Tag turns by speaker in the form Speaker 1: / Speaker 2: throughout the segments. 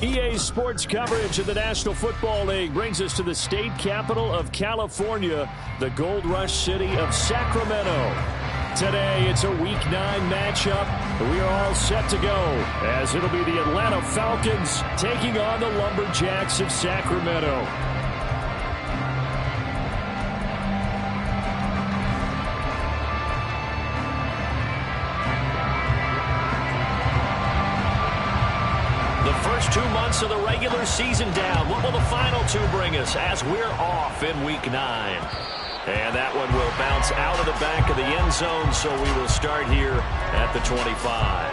Speaker 1: EA Sports coverage of the National Football League brings us to the state capital of California, the Gold Rush city of Sacramento. Today, it's a Week 9 matchup. We are all set to go, as it'll be the Atlanta Falcons taking on the Lumberjacks of Sacramento. First 2 months of the regular season down. What will the final two bring us as we're off in Week 9? And that one will bounce out of the back of the end zone, so we will start here at the 25.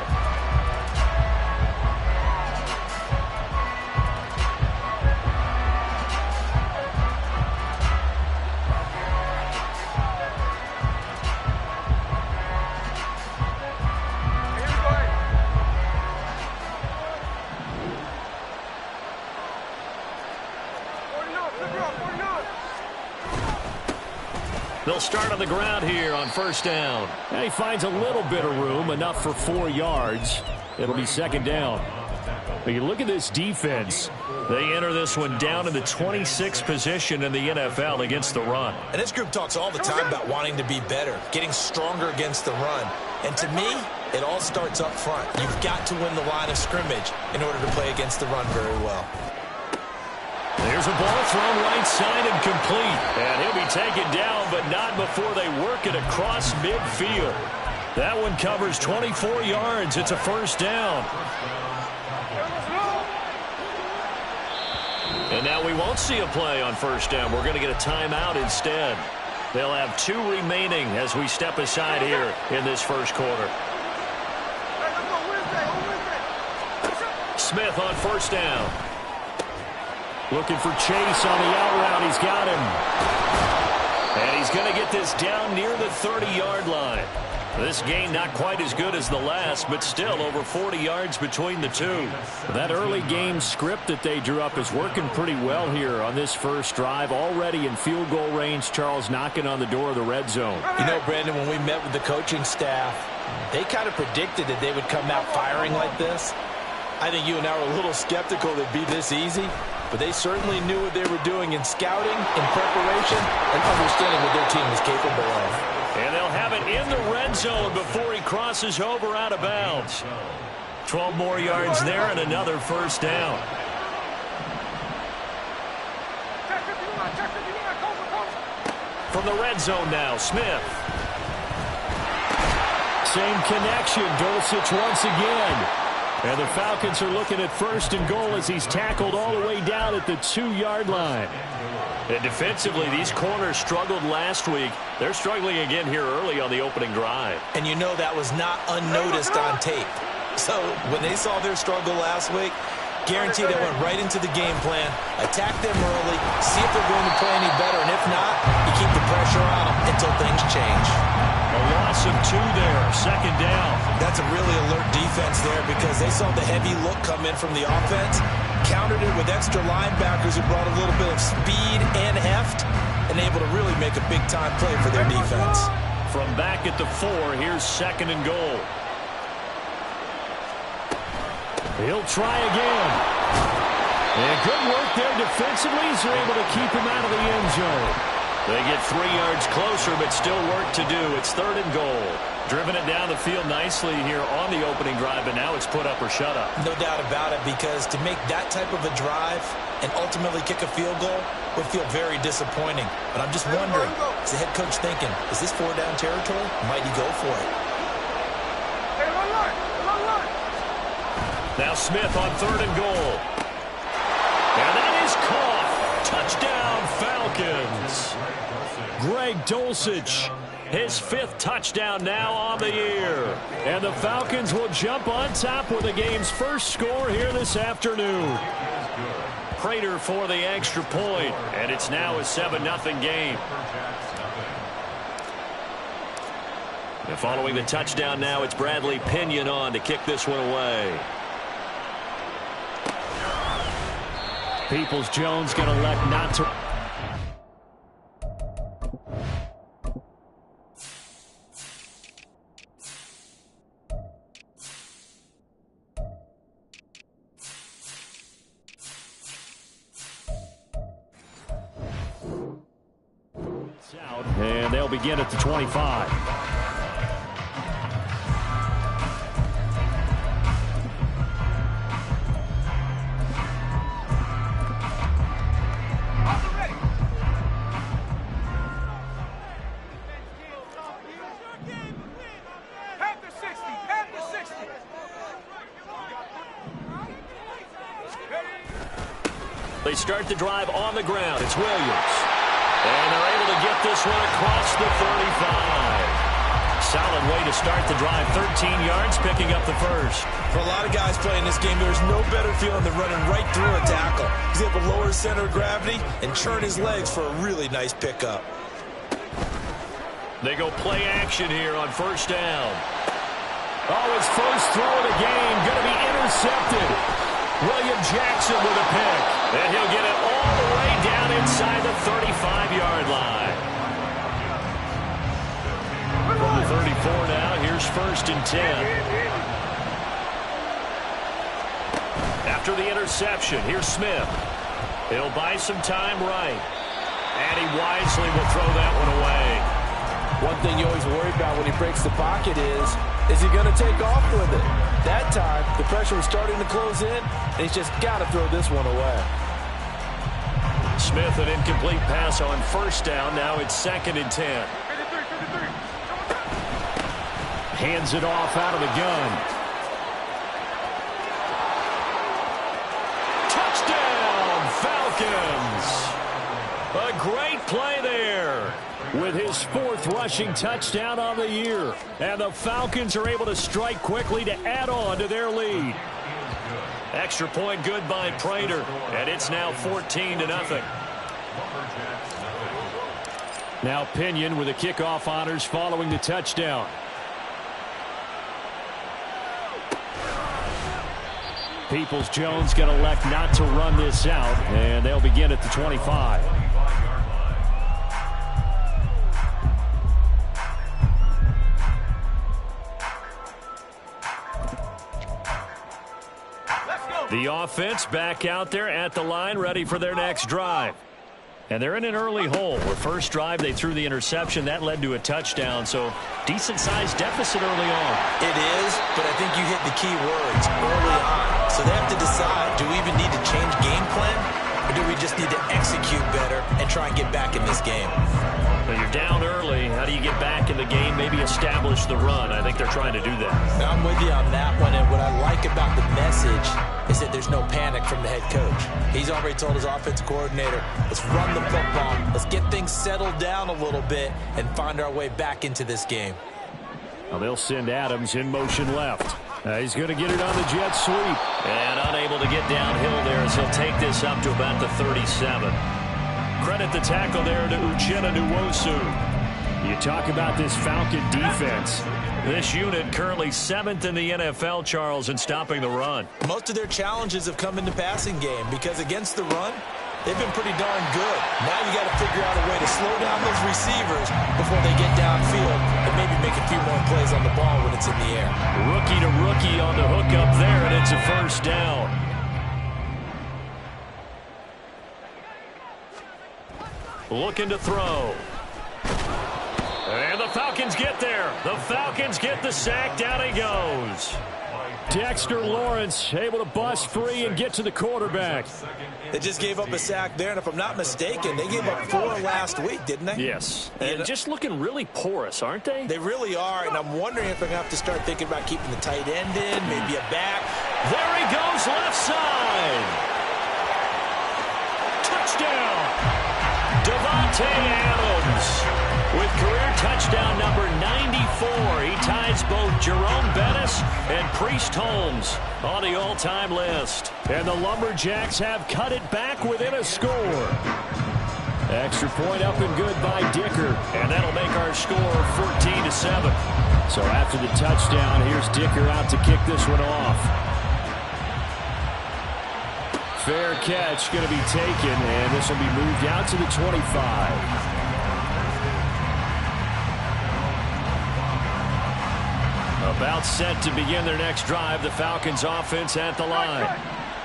Speaker 1: They'll start on the ground here on first down. And he finds a little bit of room, enough for 4 yards. It'll be second down. But you look at this defense. They enter this one down in the 26th position in the NFL against the run.
Speaker 2: And this group talks all the time about wanting to be better, getting stronger against the run. And to me, it all starts up front. You've got to win the line of scrimmage in order to play against the run very well.
Speaker 1: There's a ball thrown right side and complete. And he'll be taken down, but not before they work it across midfield. That one covers 24 yards. It's a first down. And now we won't see a play on first down. We're going to get a timeout instead. They'll have 2 remaining as we step aside here in this first quarter. Smith on first down. Looking for Chase on the out route. He's got him. And he's going to get this down near the 30-yard line. This gain not quite as good as the last, but still over 40 yards between the two. That early game script that they drew up is working pretty well here on this first drive. Already in field goal range, Charles knocking on the door of the red zone.
Speaker 2: You know, Brandon, when we met with the coaching staff, they kind of predicted that they would come out firing like this. I think you and I were a little skeptical it'd be this easy, but they certainly knew what they were doing in scouting, in preparation, and understanding what their team was capable of.
Speaker 1: And they'll have it in the red zone before he crosses over out of bounds. 12 more yards there and another first down. From the red zone now, Smith. Same connection, Dulcich once again. And the Falcons are looking at first and goal as he's tackled all the way down at the 2-yard line. And defensively, these corners struggled last week. They're struggling again here early on the opening drive.
Speaker 2: And you know that was not unnoticed on tape. So when they saw their struggle last week, guaranteed they went right into the game plan, attack them early, see if they're going to play any better, and if not, you keep the pressure on them until things change.
Speaker 1: A loss of 2 there, second down.
Speaker 2: That's a really alert defense there because they saw the heavy look come in from the offense, countered it with extra linebackers who brought a little bit of speed and heft, and able to really make a big-time play for their defense.
Speaker 1: From back at the 4, here's second and goal. He'll try again. And good work there defensively as they're able to keep him out of the end zone. They get 3 yards closer, but still work to do. It's third and goal. Driven it down the field nicely here on the opening drive, and now it's put up or shut up.
Speaker 2: No doubt about it, because to make that type of a drive and ultimately kick a field goal would feel very disappointing. But I'm just wondering, is the head coach thinking, is this 4-down territory? Might he go for it?
Speaker 1: Now Smith on third and goal. And that is caught. Touchdown, Falcons. Greg Dulcich, his 5th touchdown now on the year. And the Falcons will jump on top with the game's first score here this afternoon. Prater for the extra point, and it's now a 7-0 game. And following the touchdown now, it's Bradley Pinion on to kick this one away. Peoples-Jones going to elect not to. they'll begin at the 25. They start the drive on the ground. It's Williams. And they're able to get this one across the 35. Solid way to start the drive. 13 yards, picking up the first.
Speaker 2: For a lot of guys playing this game, there's no better feeling than running right through a tackle. He's able to lower his center of gravity and churn his legs for a really nice pickup.
Speaker 1: They go play action here on first down. Oh, his first throw of the game going to be intercepted. William Jackson with a pick. And he'll get it all the way down inside the 35-yard line. From the 34 now, here's first and 10. After the interception, here's Smith. He'll buy some time right. And he wisely will throw that one away.
Speaker 2: One thing you always worry about when he breaks the pocket is he going to take off with it? That time, the pressure was starting to close in, and he's just got to throw this one away.
Speaker 1: Smith, an incomplete pass on first down. Now it's second and 10. Hands it off out of the gun. Touchdown, Falcons! A great play there with his fourth rushing touchdown on the year. And the Falcons are able to strike quickly to add on to their lead. Extra point good by Prater, and it's now 14-0. Now Pinion with the kickoff honors following the touchdown. Peoples-Jones going to elect not to run this out, and they'll begin at the 25. The offense back out there at the line, ready for their next drive. And they're in an early hole. Where first drive, they threw the interception. That led to a touchdown, so decent-sized deficit early on.
Speaker 2: It is, but I think you hit the key words early on. So they have to decide, do we even need to change game plan, or do we just need to execute better and try and get back in this game?
Speaker 1: When you're down early, how do you get back in the game, maybe establish the run? I think they're trying to do that.
Speaker 2: I'm with you on that one, and what I like about the message is that there's no panic from the head coach. He's already told his offensive coordinator, let's run the football, let's get things settled down a little bit and find our way back into this game.
Speaker 1: Well, they'll send Adams in motion left. He's going to get it on the jet sweep. And unable to get downhill there as he'll take this up to about the 37. Credit the tackle there to Uchenna Nwosu. You talk about this Falcon defense. This unit currently 7th in the NFL, Charles, in stopping the run.
Speaker 2: Most of their challenges have come in the passing game because against the run, they've been pretty darn good. Now you got to figure out a way to slow down those receivers before they get downfield and maybe make a few more plays on the ball when it's in the air.
Speaker 1: Rookie to rookie on the hook up there, and it's a first down. Looking to throw. And the Falcons get there. The Falcons get the sack. Down he goes. Dexter Lawrence able to bust free and get to the quarterback.
Speaker 2: They just gave up a sack there, and if I'm not mistaken, they gave up 4 last week, didn't they?
Speaker 1: Yes. And just looking really porous, aren't they?
Speaker 2: They really are, and I'm wondering if they're going to have to start thinking about keeping the tight end in, maybe a back.
Speaker 1: There he goes, left side. Touchdown. Devontae Adams with career touchdown number 94. He ties both Jerome Bettis and Priest Holmes on the all-time list. And the Lumberjacks have cut it back within a score. Extra point up and good by Dicker. And that'll make our score 14-7. So after the touchdown, here's Dicker out to kick this one off. Fair catch going to be taken, and this will be moved out to the 25. About set to begin their next drive. The Falcons offense at the line.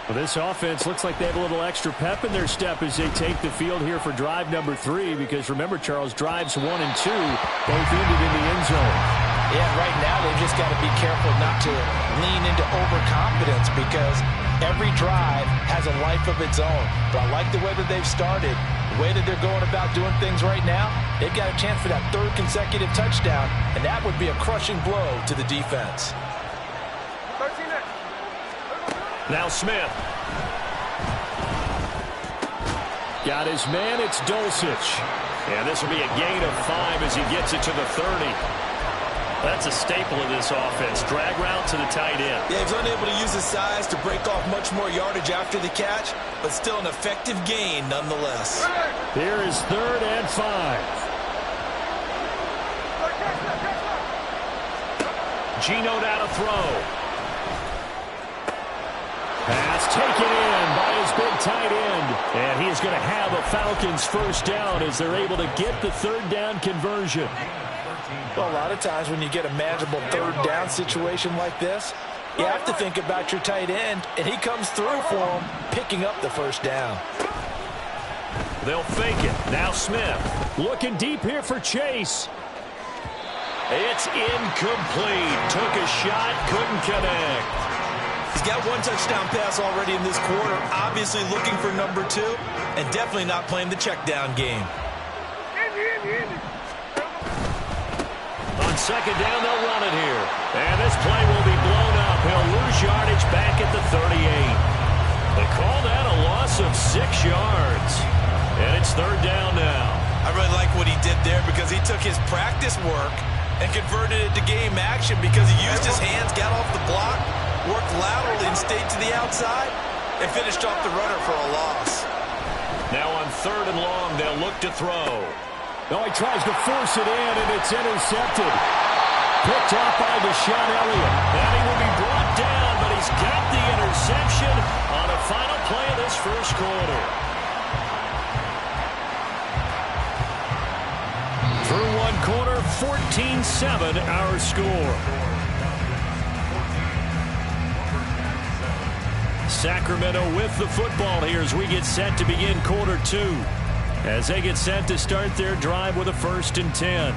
Speaker 1: Well, this offense looks like they have a little extra pep in their step as they take the field here for drive number 3, because remember, Charles, drives 1 and 2 both ended in the end zone.
Speaker 2: Yeah, right now they've just got to be careful not to lean into overconfidence, because every drive has a life of its own. But I like the way that they've started, the way that they're going about doing things right now. They've got a chance for that 3rd consecutive touchdown, and that would be a crushing blow to the defense.
Speaker 1: Now Smith. Got his man, it's Dulcich. And this will be a gain of 5 as he gets it to the 30. That's a staple of this offense. Drag route to the tight end.
Speaker 2: Yeah, he's unable to use his size to break off much more yardage after the catch, but still an effective gain nonetheless.
Speaker 1: Here is 3rd and 5. Geno down to throw. Pass taken in by his big tight end. And he is going to have a Falcons first down as they're able to get the 3rd down conversion.
Speaker 2: Well, a lot of times when you get a manageable 3rd down situation like this, you have to think about your tight end, and he comes through for him, picking up the first down.
Speaker 1: They'll fake it. Now Smith. Looking deep here for Chase. It's incomplete. Took a shot, couldn't connect.
Speaker 2: He's got 1 touchdown pass already in this quarter, obviously looking for number 2, and definitely not playing the check down game.
Speaker 1: On 2nd down, they'll run it here. And this play will be blown up. He'll lose yardage back at the 38. They call that a loss of 6 yards. And it's 3rd down now.
Speaker 2: I really like what he did there, because he took his practice work and converted it to game action, because he used his hands, got off the block, worked laterally and stayed to the outside, and finished off the runner for a loss.
Speaker 1: Now on 3rd and long, they'll look to throw. No, he tries to force it in, and it's intercepted. Picked off by Deshaun Elliott. And he will be brought down, but he's got the interception on the final play of this first quarter. Through 1 quarter, 14-7 our score. Sacramento with the football here as we get set to begin quarter 2. As they get set to start their drive with a 1st and 10.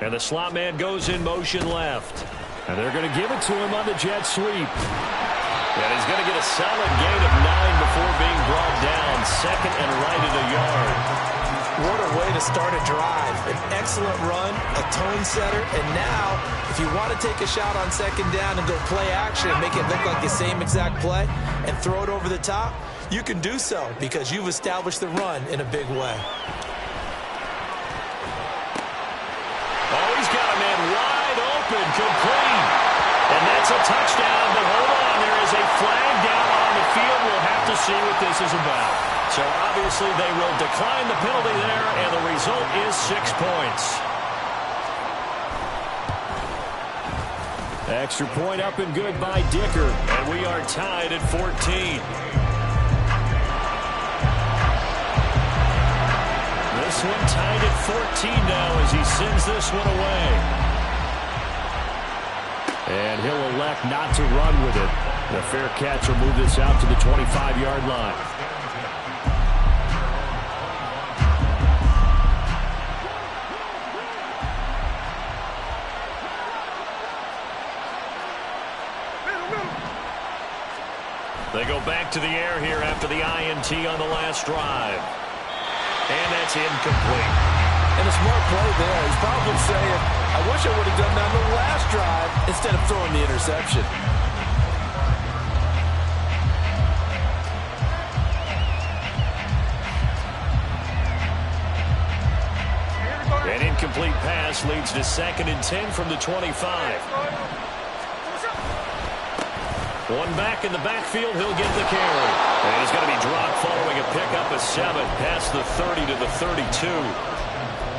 Speaker 1: And the slot man goes in motion left. And they're going to give it to him on the jet sweep. And he's going to get a solid gain of 9 before being brought down. 2nd and right of the yard.
Speaker 2: What a way to start a drive. An excellent run, a tone setter, and now, if you want to take a shot on 2nd down and go play action and make it look like the same exact play and throw it over the top, you can do so because you've established the run in a big way.
Speaker 1: Oh, he's got a man wide open, complete. And that's a touchdown, but hold on, there is a flag down on the field. We'll have to see what this is about. So obviously they will decline the penalty there, and the result is 6 points. Extra point up and good by Dicker, and we are tied at 14. This one tied at 14 now as he sends this one away. And he'll elect not to run with it. The fair catch will move this out to the 25-yard line. They go back to the air here after the INT on the last drive. And that's incomplete.
Speaker 2: And a smart play there. He's probably saying, I wish I would have done that on the last drive instead of throwing the interception.
Speaker 1: An incomplete pass leads to 2nd and 10 from the 25. One back in the backfield, he'll get the carry. And he's going to be dropped following a pickup of 7 past the 30 to the 32.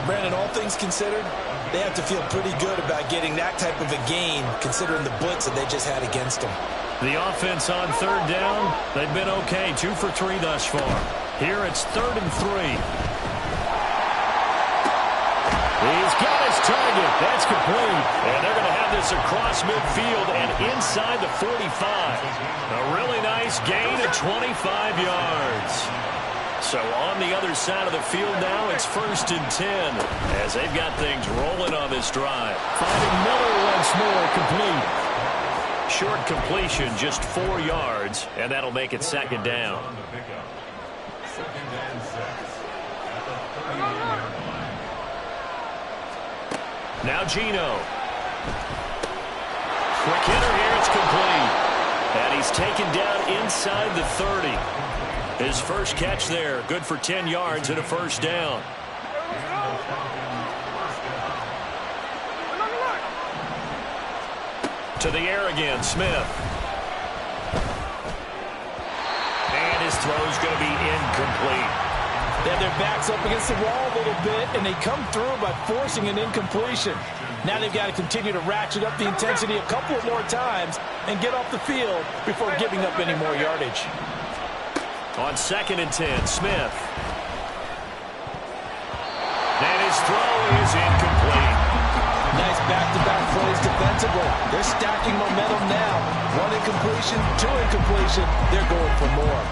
Speaker 2: Brandon, all things considered, they have to feel pretty good about getting that type of a gain, considering the blitz that they just had against them.
Speaker 1: The offense on third down, they've been okay, 2 for 3 thus far. Here it's 3rd and 3. He's got his target. That's complete. And they're going to have this across midfield and inside the 45. A really nice gain of 25 yards. So on the other side of the field now, it's 1st and 10 as they've got things rolling on this drive. Finding Miller once more, complete. Short completion, just 4 yards, and that'll make it 2nd down. Now Geno. Quick hitter here, it's complete. And he's taken down inside the 30. His first catch there, good for 10 yards and a 1st down. To the air again, Smith. And his throw's going to be incomplete.
Speaker 2: They have their backs up against the wall a little bit, and they come through by forcing an incompletion. Now they've got to continue to ratchet up the intensity a couple of more times and get off the field before giving up any more yardage.
Speaker 1: On 2nd and 10, Smith. And his throw is incomplete.
Speaker 2: Nice back-to-back plays defensively. They're stacking momentum now. 1 incompletion, 2 incompletion. They're going for more.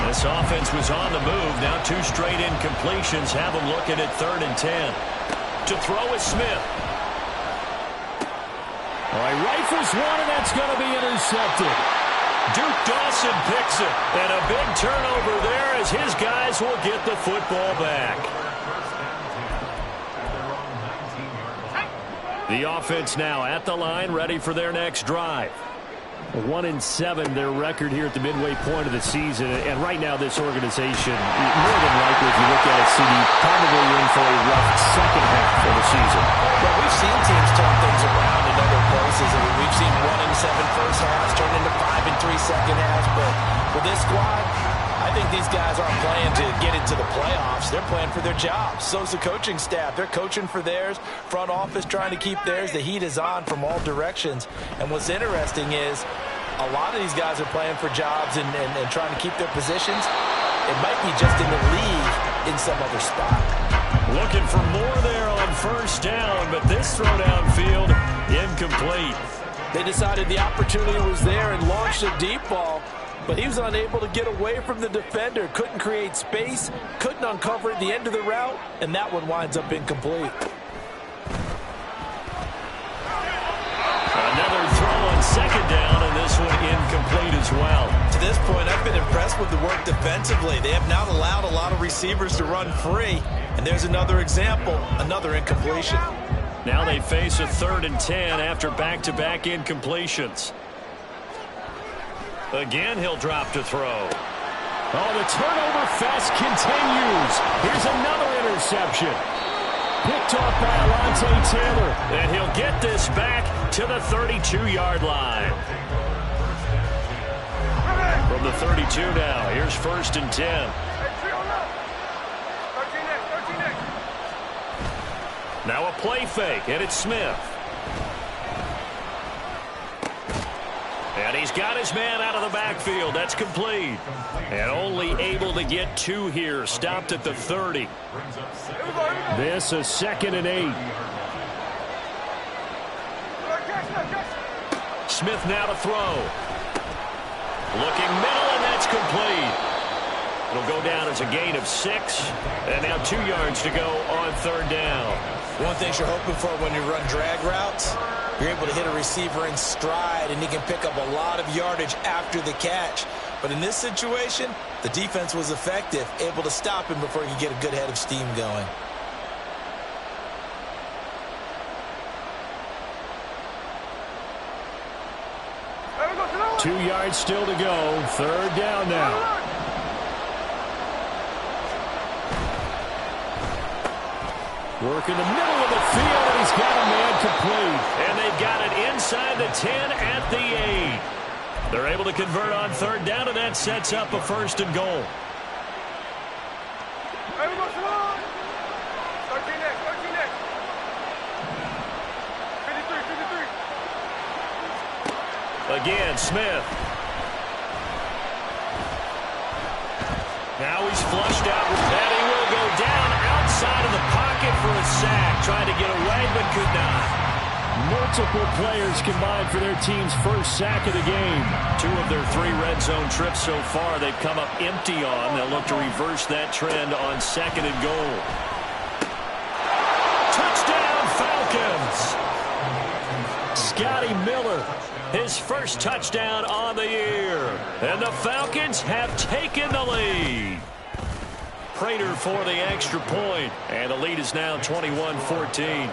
Speaker 1: This offense was on the move. Now 2 straight incompletions have them looking at 3rd and 10. To throw is Smith. All right, rifles one, and that's going to be intercepted. Duke Dawson picks it. And a big turnover there as his guys will get the football back. The offense now at the line, ready for their next drive. 1-7 their record here at the midway point of the season, and right now this organization, more than likely if you look at it, CD, probably in for a rough second half of the season.
Speaker 2: Well, we've seen teams turn things around in other places. I mean, we've seen 1-7 first halves turn into 5-3 second halves, but for this squad, I think these guys aren't playing to get into the playoffs. They're playing for their jobs. So's the coaching staff. They're coaching for theirs. Front office trying to keep theirs. The heat is on from all directions. And what's interesting is a lot of these guys are playing for jobs and trying to keep their positions. It might be just in the league in some other spot.
Speaker 1: Looking for more there on 1st down, but this throw downfield incomplete.
Speaker 2: They decided the opportunity was there and launched a deep ball, but he was unable to get away from the defender. Couldn't create space, couldn't uncover at the end of the route, and that one winds up incomplete.
Speaker 1: Another throw on 2nd down, and this one incomplete as well.
Speaker 2: To this point, I've been impressed with the work defensively. They have not allowed a lot of receivers to run free, and there's another example, another incompletion.
Speaker 1: Now they face a 3rd and 10 after back-to-back incompletions. Again, he'll drop to throw. Oh, the turnover fest continues. Here's another interception. Picked off by Alontae Taylor. And he'll get this back to the 32-yard line. From the 32 now, here's 1st and 10. Now a play fake, and it's Smith. And he's got his man out of the backfield. That's complete. And only able to get 2 here. Stopped at the 30. This a 2nd and 8. Smith now to throw. Looking middle, and that's complete. It'll go down as a gain of 6. And now 2 yards to go on 3rd down.
Speaker 2: One thing you're hoping for when you run drag routes, you're able to hit a receiver in stride, and he can pick up a lot of yardage after the catch. But in this situation, the defense was effective, able to stop him before he could get a good head of steam going.
Speaker 1: Two yards still to go. 3rd down now. Working the middle of the field, and he's got a man complete. And they've got it inside the 10 at the 8. They're able to convert on 3rd down, and that sets up a 1st and goal. Again, Smith. Now he's flushed out. And he will go down outside of the pocket for a sack. Trying to get away, but could not.
Speaker 3: Multiple players combined for their team's first sack of the game.
Speaker 1: 2 of their 3 red zone trips so far they've come up empty on. They'll look to reverse that trend on 2nd and goal. Touchdown, Falcons! Scotty Miller, his first touchdown on the year. And the Falcons have taken the lead. Prater for the extra point. And the lead is now 21-14.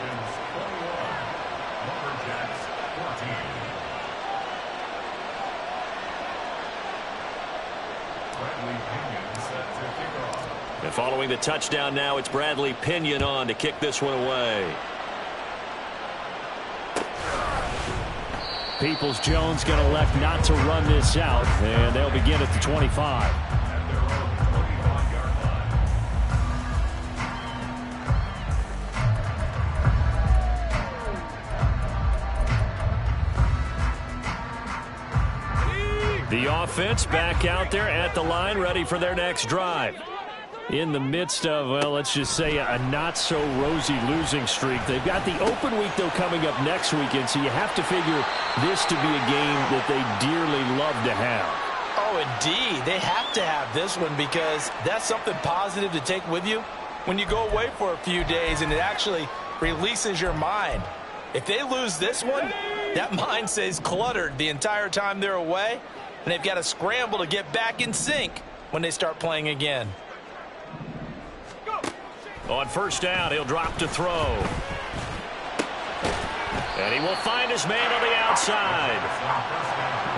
Speaker 1: And following the touchdown now, it's Bradley Pinion on to kick this one away.
Speaker 3: Peoples-Jones going to elect not to run this out, and they'll begin at the 25.
Speaker 1: The offense back out there at the line, ready for their next drive.
Speaker 3: In the midst of, well, let's just say a not-so-rosy losing streak. They've got the open week, though, coming up next weekend, so you have to figure this to be a game that they dearly love to have.
Speaker 2: Oh, indeed. They have to have this one because that's something positive to take with you when you go away for a few days, and it actually releases your mind. If they lose this one, that mind stays cluttered the entire time they're away, and they've got to scramble to get back in sync when they start playing again.
Speaker 1: On first down, he'll drop to throw. And he will find his man on the outside.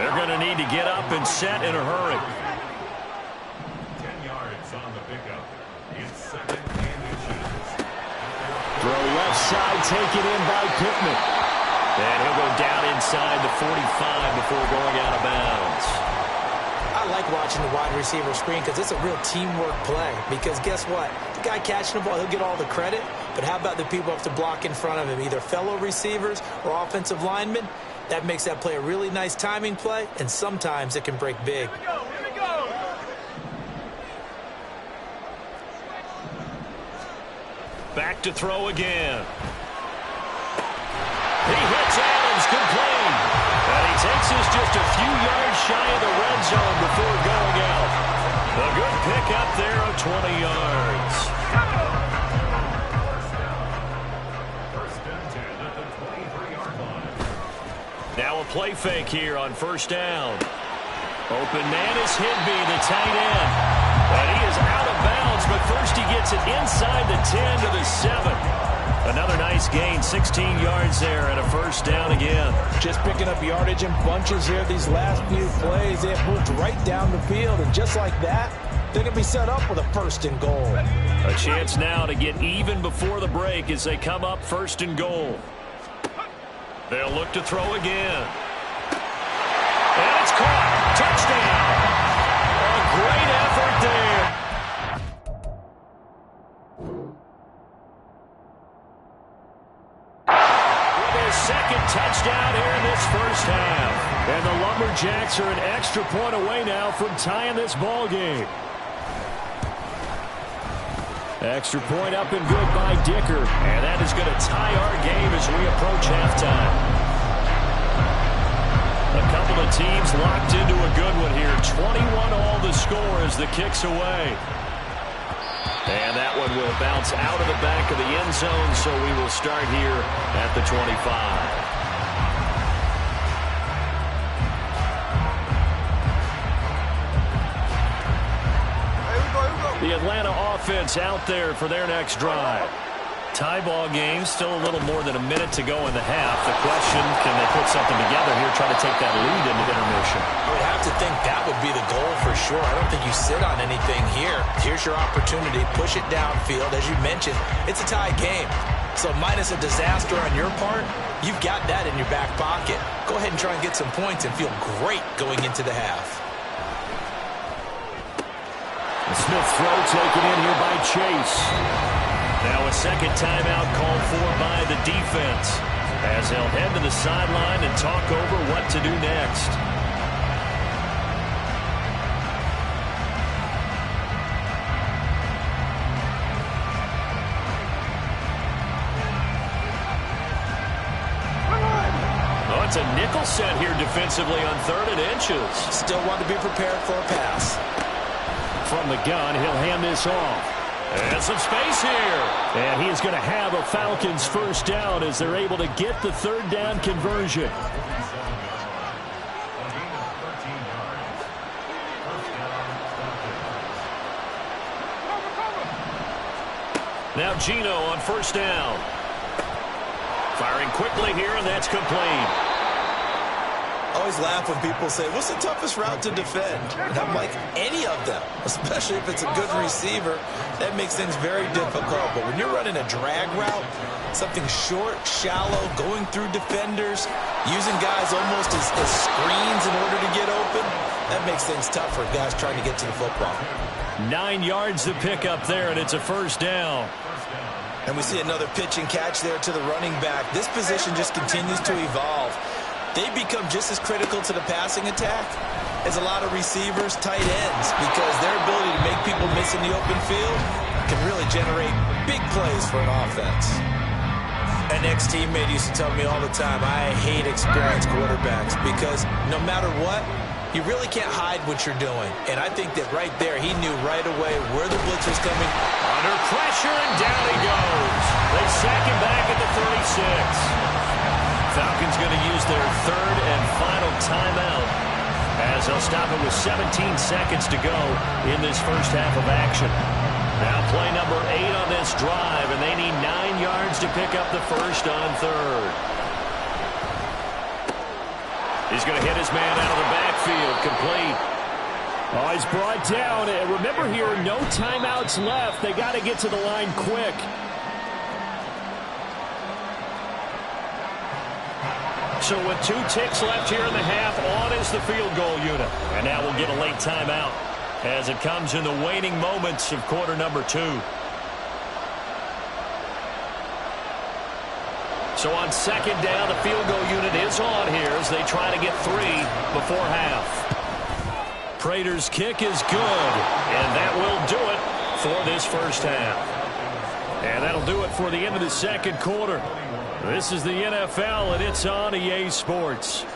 Speaker 1: They're going to need to get up and set in a hurry.
Speaker 4: 10 yards on the pickup. It's 2nd and inches.
Speaker 3: Throw left side, taken in by Pittman.
Speaker 1: And he'll go down inside the 45 before going out of bounds.
Speaker 5: I like watching the wide receiver screen because it's a real teamwork play. Because guess what? The guy catching the ball, he'll get all the credit. But how about the people up to block in front of him, either fellow receivers or offensive linemen? That makes that play a really nice timing play, and sometimes it can break big.
Speaker 4: Here we go.
Speaker 1: Back to throw again. He hits Adams, complete. And he takes us just a few yards shy of the red zone before going out. A good pickup there of 20 yards.
Speaker 4: First and 10 at the 23-yard line.
Speaker 1: Now a play fake here on first down. Open man is Higby, the tight end. And he is out of bounds, but first he gets it inside the 10 to the 7. Another nice gain, 16 yards there, and a first down again.
Speaker 2: Just picking up yardage in bunches here these last few plays. They have moved right down the field, and just like that, they're going to be set up with a 1st and goal.
Speaker 1: A chance now to get even before the break as they come up 1st and goal. They'll look to throw again. And it's caught. Touchdown. A great effort there. Second touchdown here in this first half.
Speaker 3: And the Lumberjacks are an extra point away now from tying this ball game. Extra point up and good by Dicker.
Speaker 1: And that is going to tie our game as we approach halftime. A couple of teams locked into a good one here. 21 all the score as the kick's away. And that one will bounce out of the back of the end zone, so we will start here at the 25.
Speaker 3: The Atlanta offense out there for their next drive.
Speaker 1: Tie ball game, still a little more than a minute to go in the half. The question, can they put something together here, try to take that lead into intermission?
Speaker 5: I would have to think that would be the goal for sure. I don't think you sit on anything here. Here's your opportunity. Push it downfield. As you mentioned, it's a tie game. So minus a disaster on your part, you've got that in your back pocket. Go ahead and try and get some points and feel great going into the half.
Speaker 3: The Smith throw taken in here by Chase.
Speaker 1: Now a second timeout called for by the defense. as they'll head to the sideline and talk over what to do next. It's a nickel set here defensively on 3rd and inches.
Speaker 2: Still want to be prepared for a pass.
Speaker 3: From the gun, he'll hand this off.
Speaker 1: And some space here.
Speaker 3: And he is going to have a Falcons first down as they're able to get the 3rd down conversion.
Speaker 1: Now Gino on 1st down. Firing quickly here, and that's complete.
Speaker 2: Always laugh when people say, what's the toughest route to defend? And I'm like, any of them, especially if it's a good receiver. That makes things very difficult. But when you're running a drag route, something short, shallow, going through defenders, using guys almost as screens in order to get open, that makes things tough for guys trying to get to the football.
Speaker 1: 9 yards to pick up there, and it's a 1st down.
Speaker 2: And we see another pitch and catch there to the running back. This position just continues to evolve. They become just as critical to the passing attack as a lot of receivers, tight ends, because their ability to make people miss in the open field can really generate big plays for an offense. An ex-teammate used to tell me all the time, I hate experienced quarterbacks because no matter what, you really can't hide what you're doing. And I think that right there, he knew right away where the blitz was coming.
Speaker 1: Under pressure, and down he goes. They sack him back at the 36. Falcons going to use their 3rd and final timeout as they'll stop it with 17 seconds to go in this first half of action. Now play number 8 on this drive, and they need 9 yards to pick up the first on 3rd. He's going to hit his man out of the backfield, complete.
Speaker 3: Oh, he's brought down. Remember here, no timeouts left. They got to get to the line quick.
Speaker 1: So with 2 ticks left here in the half, on is the field goal unit. And now we'll get a late timeout as it comes in the waning moments of quarter number 2. So on 2nd down, the field goal unit is on here as they try to get 3 before half. Prater's kick is good, and that will do it for this first half. And that'll do it for the end of the 2nd quarter. This is the NFL, and it's on EA Sports.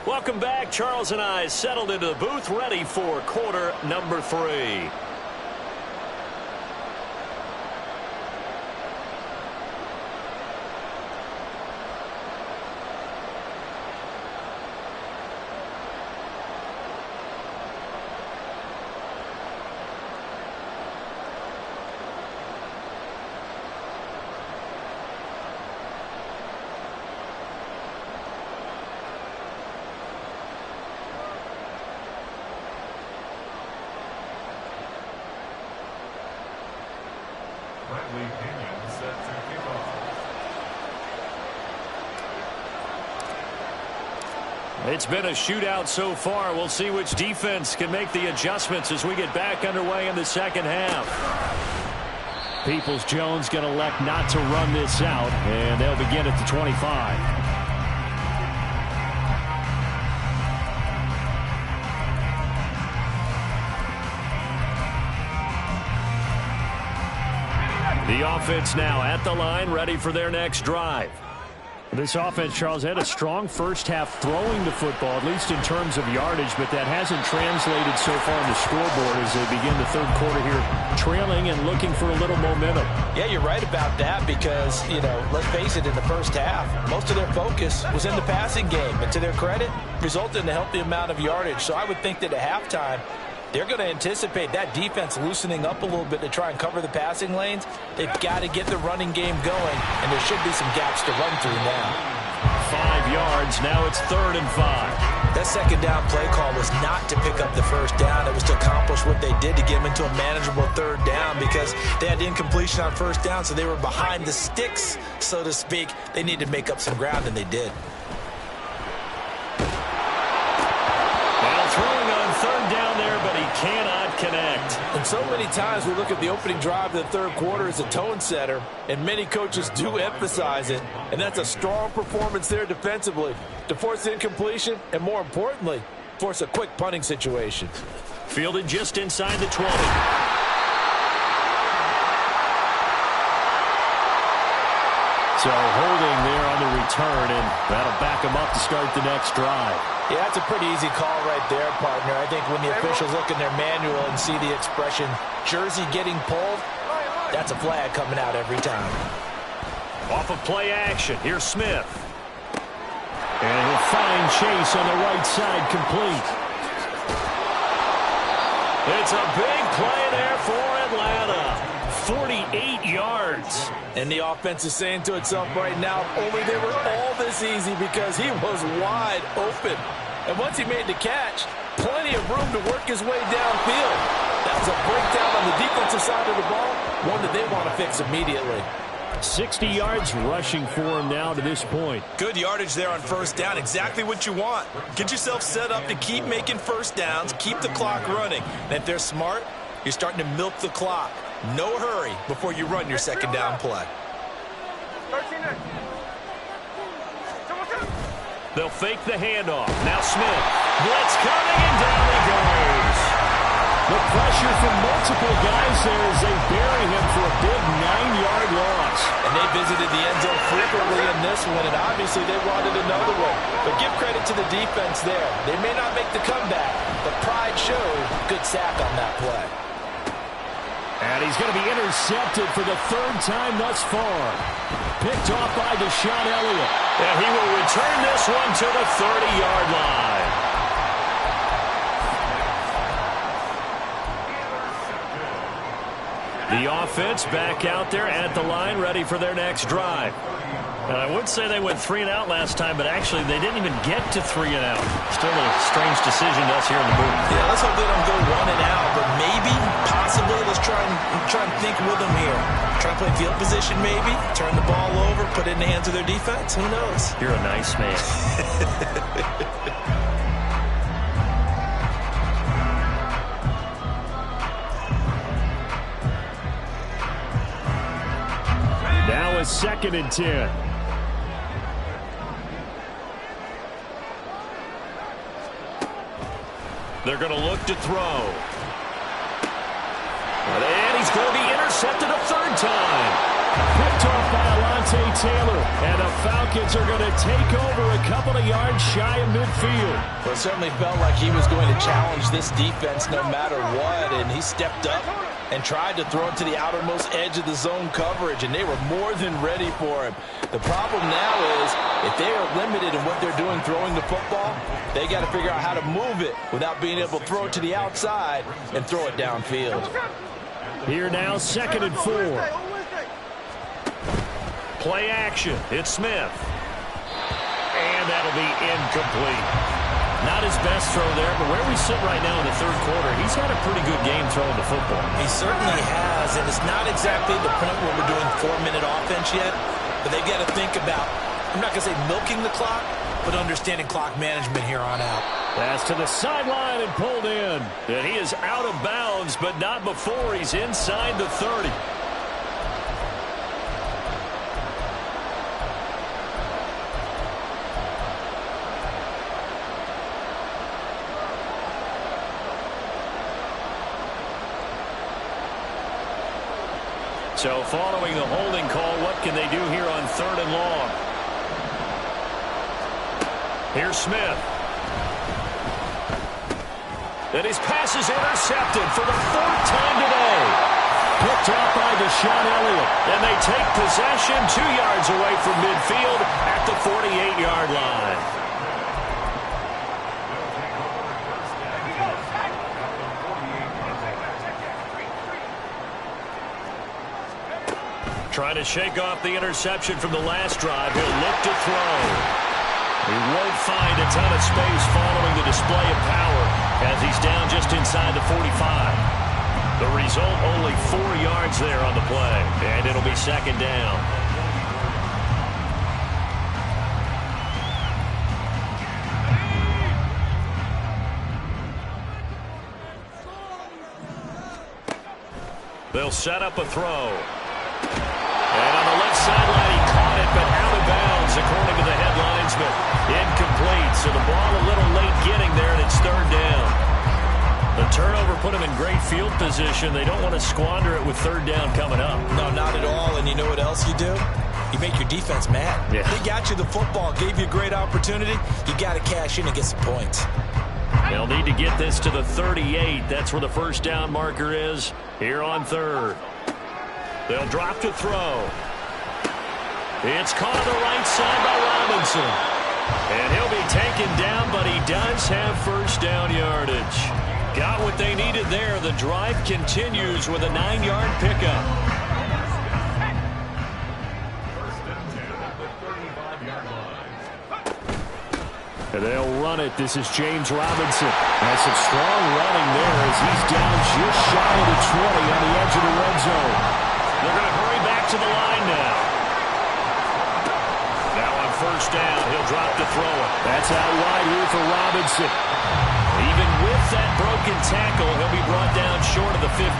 Speaker 1: Welcome back. Charles and I settled into the booth, ready for quarter number 3. It's been a shootout so far. We'll see which defense can make the adjustments as we get back underway in the 2nd half.
Speaker 3: Peoples-Jones going to elect not to run this out, and they'll begin at the 25.
Speaker 1: The offense now at the line, ready for their next drive.
Speaker 3: This offense, Charles, had a strong first half throwing the football, at least in terms of yardage, but that hasn't translated so far on the scoreboard as they begin the 3rd quarter here, trailing and looking for a little momentum.
Speaker 2: Yeah, you're right about that because, you know, let's face it, in the first half, most of their focus was in the passing game, and to their credit, resulted in a healthy amount of yardage. So I would think that at halftime, they're going to anticipate that defense loosening up a little bit to try and cover the passing lanes. They've got to get the running game going, and there should be some gaps to run through now.
Speaker 1: 5 yards. Now it's 3rd and 5.
Speaker 2: That 2nd down play call was not to pick up the first down. It was to accomplish what they did to get them into a manageable 3rd down because they had incompletion on first down, so they were behind the sticks, so to speak. They needed to make up some ground, and they did. So many times we look at the opening drive of the third quarter as a tone setter, and many coaches do emphasize it, and that's a strong performance there defensively to force incompletion and, more importantly, force a quick punting situation.
Speaker 1: Fielded just inside the 20.
Speaker 3: So holding there on the return, and that'll back him up to start the next drive.
Speaker 2: Yeah, that's a pretty easy call right there, partner. I think when the officials look in their manual and see the expression, jersey getting pulled, that's a flag coming out every time.
Speaker 1: Off of play action, here's Smith.
Speaker 3: And he'll find Chase on the right side, complete.
Speaker 1: It's a big play there for Atlanta. 48 yards.
Speaker 2: And the offense is saying to itself right now, only they were all this easy because he was wide open. And once he made the catch, plenty of room to work his way downfield. That was a breakdown on the defensive side of the ball, one that they want to fix immediately.
Speaker 3: 60 yards rushing for him now to this point.
Speaker 5: Good yardage there on first down. Exactly what you want. Get yourself set up to keep making first downs, keep the clock running. And if they're smart, you're starting to milk the clock. No hurry before you run your second down play.
Speaker 1: They'll fake the handoff. Now Smith. Blitz coming, and down he goes.
Speaker 3: The pressure from multiple guys there as they bury him for a big 9-yard loss.
Speaker 2: And they visited the end zone frequently in this one, and obviously they wanted another one. But give credit to the defense there. They may not make the comeback, but pride showed. Good sack on that play.
Speaker 3: And he's going to be intercepted for the third time thus far. Picked off by Deshaun Elliott.
Speaker 1: And he will return this one to the 30-yard line. The offense back out there at the line, ready for their next drive. And I would say they went 3 and out last time, but actually they didn't even get to 3 and out. Still a strange decision to us here in the booth.
Speaker 5: Yeah, let's hope they don't go 1 and out, but maybe, possibly, let's try and think with them here. Try and play field position maybe, turn the ball over, put it in the hands of their defense. Who knows?
Speaker 1: You're a nice man.
Speaker 3: Now a 2nd and 10.
Speaker 1: They're going to look to throw. And he's going to be intercepted a third time.
Speaker 3: Picked off by Alontae Taylor. And the Falcons are going to take over a couple of yards shy of midfield.
Speaker 2: Well, it certainly felt like he was going to challenge this defense no matter what, and he stepped up and tried to throw it to the outermost edge of the zone coverage, and they were more than ready for him. The problem now is if they are limited in what they're doing throwing the football, they got to figure out how to move it without being able to throw it to the outside and throw it downfield.
Speaker 3: Here now, 2nd and 4.
Speaker 1: Play action. It's Smith. And that'll be incomplete. Not his best throw there, but where we sit right now in the third quarter, he's had a pretty good game throwing the football.
Speaker 5: He certainly has, and it's not exactly the point where we're doing 4-minute offense yet, but they've got to think about, I'm not going to say milking the clock, but understanding clock management here on out.
Speaker 3: Pass to the sideline and pulled in.
Speaker 1: And he is out of bounds, but not before he's inside the 30. So following the holding call, what can they do here on 3rd and long? Here's Smith. And his pass is intercepted for the 4th time today.
Speaker 3: Picked off by Deshaun Elliott.
Speaker 1: And they take possession 2 yards away from midfield at the 48-yard line. Trying to shake off the interception from the last drive. He'll look to throw. He won't find a ton of space following the display of power as he's down just inside the 45. The result, only 4 yards there on the play, and it'll be 2nd down. They'll set up a throw. And on the left sideline, he caught it, but out of bounds, according to the headlines, but incomplete. So the ball a little late getting there, and it's third down. The turnover put him in great field position. They don't want to squander it with third down coming up.
Speaker 5: No, not at all. And you know what else you do? You make your defense mad.
Speaker 1: Yeah.
Speaker 5: They got you the football, gave you a great opportunity. You got to cash in and get some points.
Speaker 1: They'll need to get this to the 38. That's where the first down marker is here on third. They'll drop to throw. It's caught on the right side by Robinson. And he'll be taken down, but he does have first down yardage. Got what they needed there. The drive continues with a 9-yard pickup.
Speaker 3: And they'll run it. This is James Robinson. That's some strong running there as he's down just shy of the 20 on the edge of the red zone.
Speaker 1: They're going to hurry back to the line now. Now on first down, he'll drop to throw it.
Speaker 3: That's out wide here for Robinson.
Speaker 1: Even with that broken tackle, he'll be brought down short of the 15.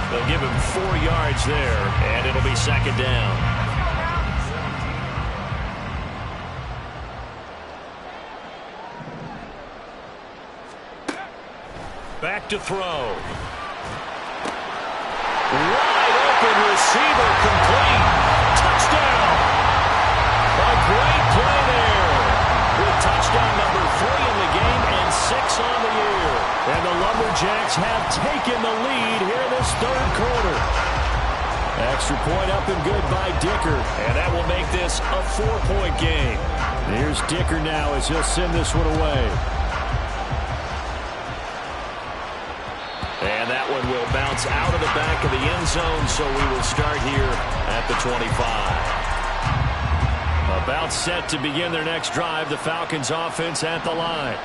Speaker 1: They'll give him 4 yards there, and it'll be second down. Back to throw. Wide open receiver, complete. Touchdown. A great play there. With touchdown number 3 in the game and 6 on the year.
Speaker 3: And the Lumberjacks have taken the lead here in this third quarter. Extra point up and good by Dicker.
Speaker 1: And that will make this a 4-point game.
Speaker 3: Here's Dicker now as he'll send this one away.
Speaker 1: And that one will bounce out of the back of the end zone, so we will start here at the 25. About set to begin their next drive, the Falcons offense at the line.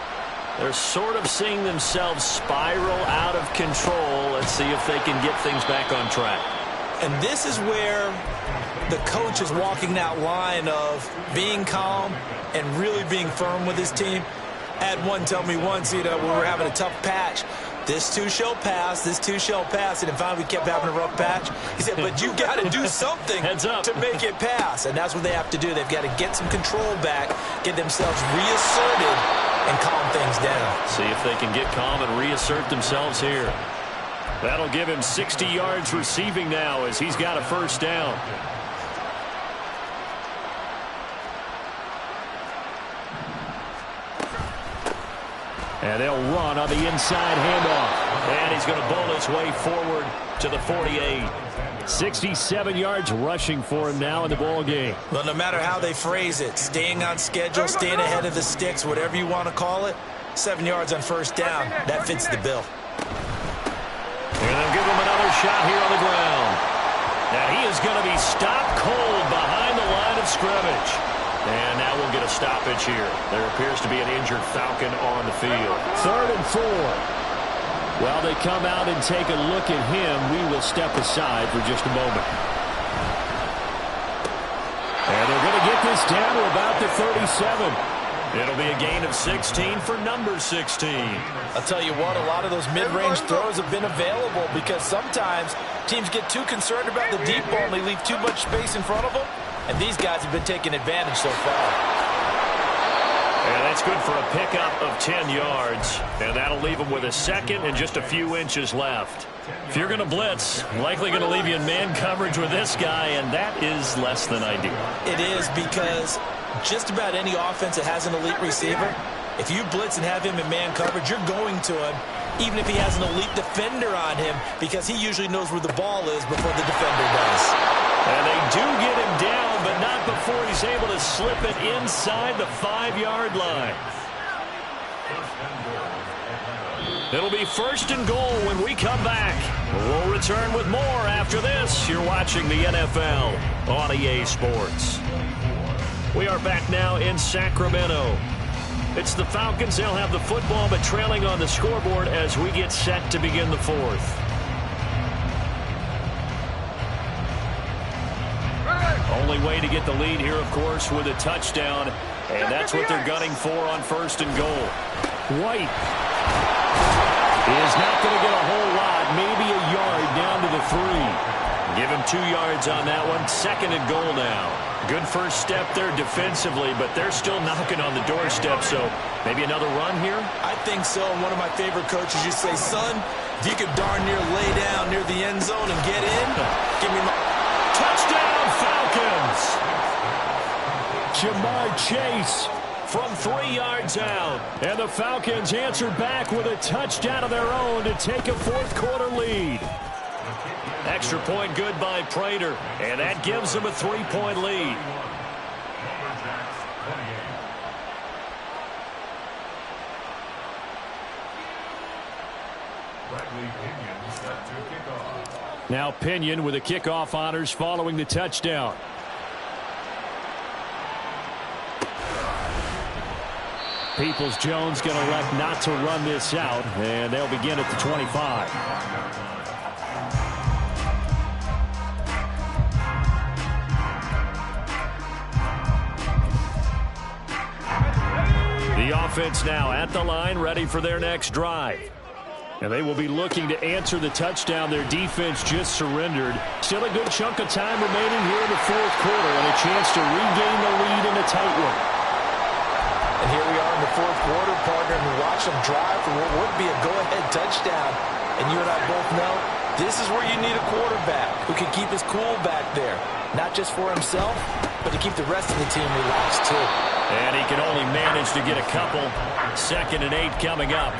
Speaker 1: They're sort of seeing themselves spiral out of control. Let's see if they can get things back on track.
Speaker 5: And this is where the coach is walking that line of being calm and really being firm with his team. I had one tell me once, when we were having a tough patch, this too shall pass, this too shall pass. And finally we kept having a rough patch. He said, but you got to do something to make it pass. And that's what they have to do. They've got to get some control back, get themselves reasserted, and calm things down.
Speaker 1: See if they can get calm and reassert themselves here. That'll give him 60 yards receiving now as he's got a first down.
Speaker 3: And they'll run on the inside handoff.
Speaker 1: And he's going to bowl his way forward to the 48.
Speaker 3: 67 yards rushing for him now in the ball game.
Speaker 5: Well, no matter how they phrase it, staying on schedule, staying ahead of the sticks, whatever you want to call it, 7 yards on first down, that fits the bill.
Speaker 1: And they'll give him another shot here on the ground. Now he is going to be stopped cold behind the line of scrimmage. And now we'll get a stoppage here. There appears to be an injured Falcon on the field.
Speaker 3: 3rd and 4. While they come out and take a look at him, we will step aside for just a moment. And they're going to get this down to about the 37.
Speaker 1: It'll be a gain of 16 for number 16.
Speaker 2: I'll tell you what, a lot of those mid-range throws have been available because sometimes teams get too concerned about the deep ball and they leave too much space in front of them. And these guys have been taking advantage so far.
Speaker 1: And that's good for a pickup of 10 yards. And that'll leave them with a second and just a few inches left. If you're going to blitz, likely going to leave you in man coverage with this guy, and that is less than ideal.
Speaker 5: It is because just about any offense that has an elite receiver, if you blitz and have him in man coverage, you're going to him, even if he has an elite defender on him, because he usually knows where the ball is before the defender does.
Speaker 1: And they do get him down, but not before he's able to slip it inside the 5-yard line. It'll be 1st and goal when we come back. We'll return with more after this. You're watching the NFL on EA Sports. We are back now in Sacramento. It's the Falcons. They'll have the football, but trailing on the scoreboard as we get set to begin the 4th. Only way to get the lead here, of course, with a touchdown, and that's what they're gunning for on 1st and goal.
Speaker 3: White. is not going to get a whole lot, maybe a yard down to the 3.
Speaker 1: Give him 2 yards on that one. 2nd and goal now. Good first step there defensively, but they're still knocking on the doorstep, so maybe another run here?
Speaker 5: I think so. And one of my favorite coaches used to say, son, if you could darn near lay down near the end zone and get in, give me my...
Speaker 1: Touchdown, Falcons!
Speaker 3: Jamar Chase
Speaker 1: From 3 yards out.
Speaker 3: and the Falcons answer back with a touchdown of their own to take a fourth-quarter lead.
Speaker 1: Extra point good by Prater, and that gives them a 3-point lead.
Speaker 3: Now Pinion with the kickoff honors following the touchdown. Peoples-Jones going to elect not to run this out, and they'll begin at the 25. The offense now at the line, ready for their next drive. And they will be looking to answer the touchdown their defense just surrendered. Still a good chunk of time remaining here in the fourth quarter and a chance to regain the lead in a tight one.
Speaker 2: And here we are in the fourth quarter, partner, and we watch them drive for what would be a go-ahead touchdown. And you and I both know this is where you need a quarterback who can keep his cool back there. Not just for himself, but to keep the rest of the team relaxed too.
Speaker 1: And he can only manage to get a couple. 2nd and 8 coming up.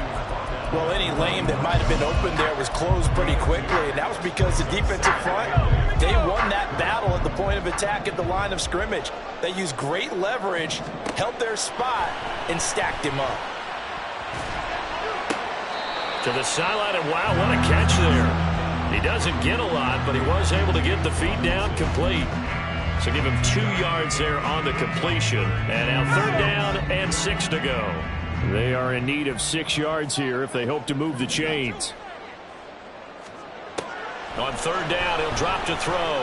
Speaker 2: Well, any lane that might have been open there was closed pretty quickly, and that was because the defensive front, they won that battle at the point of attack at the line of scrimmage. They used great leverage, held their spot, and stacked him up.
Speaker 1: To the sideline, and wow, what a catch there. He doesn't get a lot, but he was able to get the feet down complete. So give him 2 yards there on the completion. And now 3rd down and 6 to go.
Speaker 3: They are in need of 6 yards here if they hope to move the chains.
Speaker 1: On 3rd down, he'll drop to throw.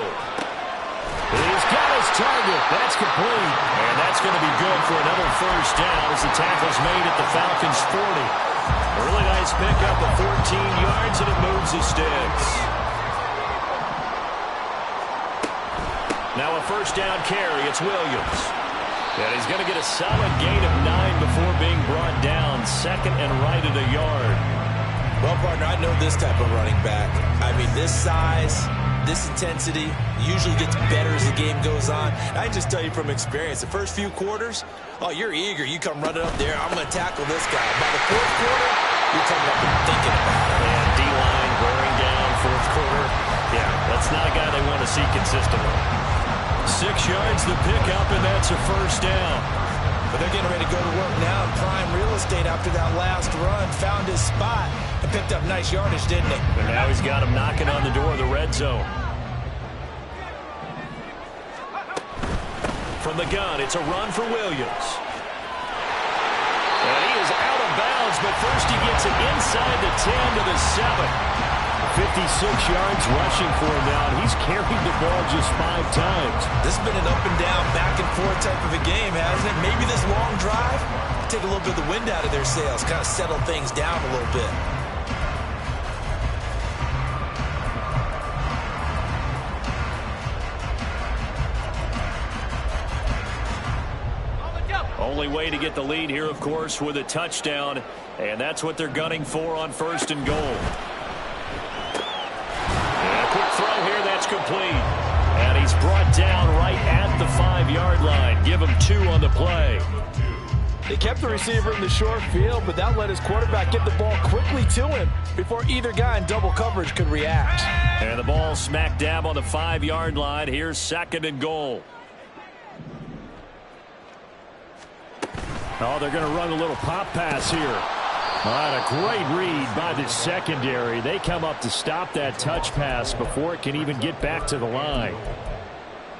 Speaker 1: He's got his target. That's complete. And that's going to be good for another 1st down as the tackle's made at the Falcons' 40. A really nice pickup of 14 yards, and it moves the sticks. Now a 1st down carry. It's Williams. And he's going to get a solid gain of 9 before being brought down. 2nd and right at a yard.
Speaker 5: Well, partner, I know this type of running back. I mean, this size, this intensity usually gets better as the game goes on. I just tell you from experience, the first few quarters, oh, you're eager. You come running up there. I'm going to tackle this guy. By the 4th quarter, you're coming up and thinking about it.
Speaker 1: And D-line wearing down 4th quarter. Yeah, that's not a guy they want to see consistently.
Speaker 3: 6 yards the pickup, and that's a 1st down.
Speaker 5: But they're getting ready to go to work now in prime real estate after that last run. Found his spot and picked up nice yardage, didn't he?
Speaker 3: And now he's got him knocking on the door of the red zone. From the gun, it's a run for Williams.
Speaker 1: And he is out of bounds, but first he gets it inside the 10 to the 7.
Speaker 3: 56 yards rushing for him now, and he's carried the ball just 5 times.
Speaker 5: This has been an up and down, back and forth type of a game, hasn't it? Maybe this long drive, take a little bit of the wind out of their sails, kind of settle things down a little bit.
Speaker 3: Only way to get the lead here, of course, with a touchdown, and that's what they're gunning for on 1st and goal.
Speaker 1: Throw here, that's complete. And he's brought down right at the 5-yard line. Give him 2 on the play.
Speaker 2: They kept the receiver in the short field, but that let his quarterback get the ball quickly to him before either guy in double coverage could react.
Speaker 3: And the ball smack dab on the 5-yard line. Here's 2nd and goal. Oh, they're going to run a little pop pass here. All right, a great read by the secondary. They come up to stop that touch pass before it can even get back to the line.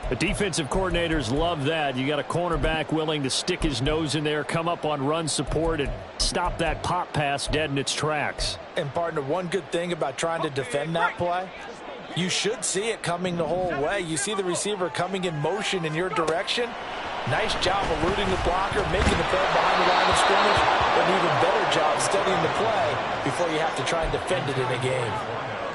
Speaker 3: The defensive coordinators love that. You got a cornerback willing to stick his nose in there, come up on run support, and stop that pop pass dead in its tracks.
Speaker 2: And, partner, one good thing about trying to defend that play, you should see it coming the whole way. You see the receiver coming in motion in your direction. Nice job eluding the blocker, making the throw behind the line of scrimmage, but an even better job studying the play before
Speaker 5: before you have to try and defend it in a game.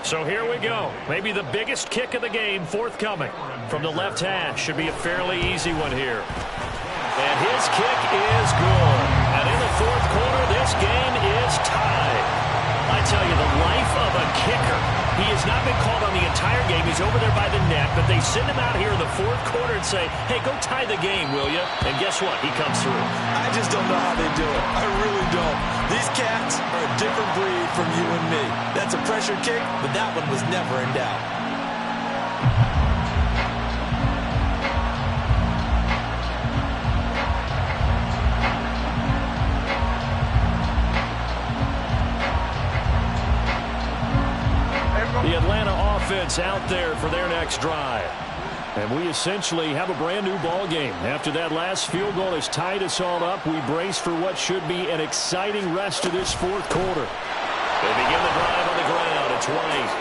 Speaker 3: So here we go. Maybe the biggest kick of the game forthcoming. From the left hash. Should be a fairly easy one here. And his kick is good. And in the fourth quarter, this game is tied. I tell you, the life of a kicker. He has not been called on the entire game. He's over there by the net, but they send him out here in the fourth quarter and say, hey, go tie the game, will you? And guess what? He comes through.
Speaker 2: I just don't know how they do it. I really don't. These cats are a different breed from you and me. That's a pressure kick, but that one was never in doubt.
Speaker 3: The Atlanta offense out there for their next drive. And we essentially have a brand new ball game. After that last field goal has tied us all up, we brace for what should be an exciting rest of this fourth quarter. They begin the drive on the ground. It's White.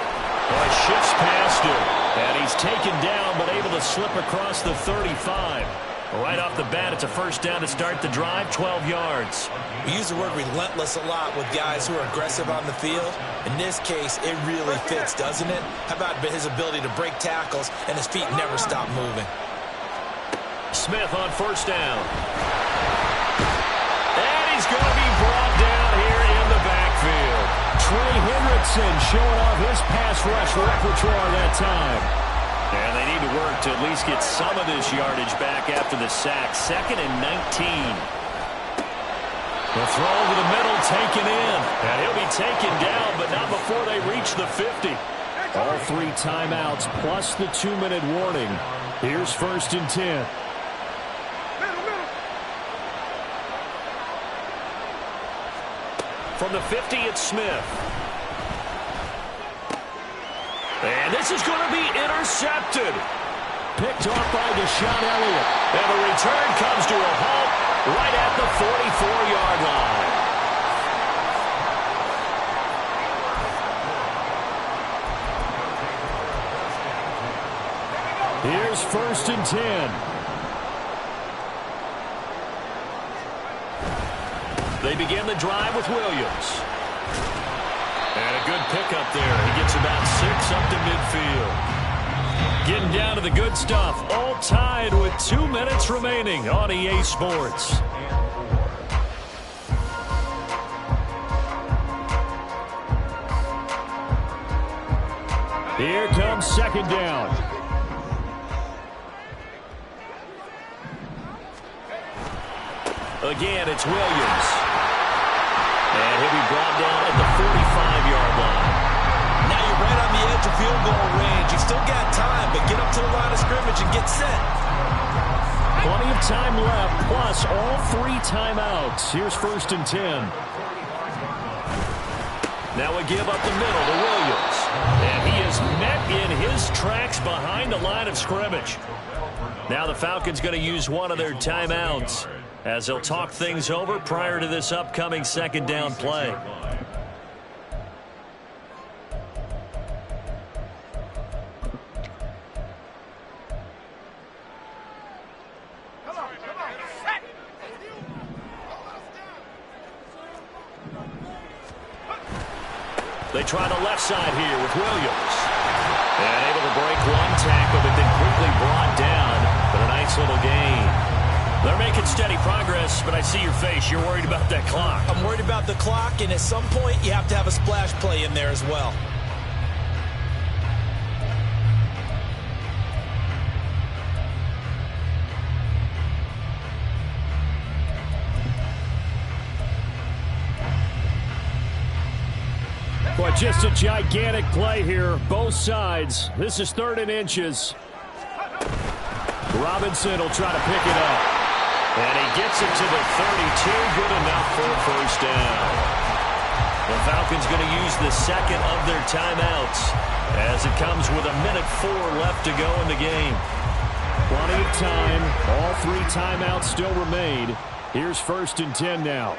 Speaker 3: Well, shifts past him. And he's taken down but able to slip across the 35. Right off the bat, it's a first down to start the drive, 12 yards.
Speaker 5: We use the word relentless a lot with guys who are aggressive on the field. In this case, it really fits, doesn't it? How about his ability to break tackles and his feet never stop moving?
Speaker 3: Smith on first down. And he's going to be brought down here in the backfield. Trey Hendrickson showing off his pass rush repertoire that time. And they need to work to at least get some of this yardage back after the sack. 2nd and 19. The throw over the middle taken in. And he'll be taken down, but not before they reach the 50. All 3 timeouts plus the 2-minute warning. Here's 1st and 10. From the 50, it's Smith. And this is going to be intercepted. Picked off by Deshaun Elliott. And the return comes to a halt right at the 44-yard line. Here's 1st and 10. They begin the drive with Williams. And a good pickup there. He gets about 6 up to midfield. Getting down to the good stuff. All tied with 2 minutes remaining on EA Sports. Here comes 2nd down. Again, it's Williams. And he'll be brought down at the 45-yard line.
Speaker 5: Now you're right on the edge of field goal range. You still got time, but get up to the line of scrimmage and get set.
Speaker 3: Plenty of time left, plus all 3 timeouts. Here's 1st and 10. Now we give up the middle to Williams. And he is met in his tracks behind the line of scrimmage. Now the Falcons going to use one of their timeouts as they'll talk things over prior to this upcoming 2nd down play. They try the left side here with Williams. And able to break one tackle, but then quickly brought down. But a nice little gain. They're making steady progress, but I see your face. You're worried about that clock.
Speaker 5: I'm worried about the clock, and at some point, you have to have a splash play in there as well.
Speaker 3: Boy, just a gigantic play here, both sides. This is 3rd and inches. Robinson will try to pick it up. And he gets it to the 32. Good enough for a first down. The Falcons going to use the 2nd of their timeouts as it comes with 1:04 left to go in the game. Plenty of time. All 3 timeouts still remain. Here's 1st and 10 now.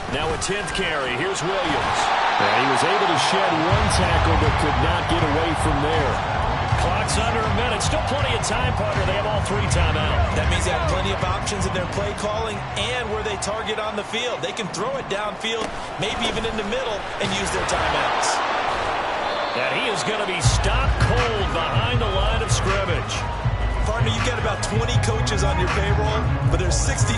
Speaker 3: Now a 10th carry. Here's Williams. And he was able to shed one tackle but could not get away from there.
Speaker 1: Clock's under a minute. Still plenty of time, partner. They have all 3 timeouts.
Speaker 5: That means they have plenty of options in their play calling and where they target on the field. They can throw it downfield, maybe even in the middle, and use their timeouts.
Speaker 1: And he is going to be stopped cold behind the line of scrimmage.
Speaker 5: Partner, you got about 20 coaches on your payroll, but there's 60,000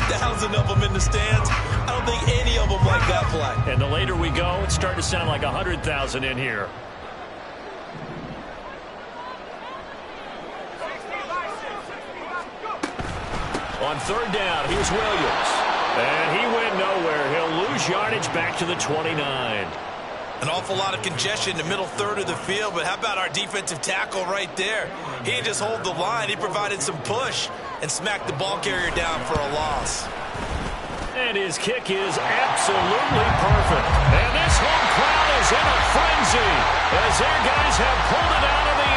Speaker 5: of them in the stands. I don't think any of them like that play.
Speaker 1: And the later we go, it's starting to sound like 100,000 in here. On 3rd down, here's Williams. And he went nowhere. He'll lose yardage back to the 29.
Speaker 5: An awful lot of congestion in the middle third of the field, but how about our defensive tackle right there? He didn't just hold the line. He provided some push and smacked the ball carrier down for a loss.
Speaker 1: And his kick is absolutely perfect. And this home crowd is in a frenzy as their guys have pulled it out of the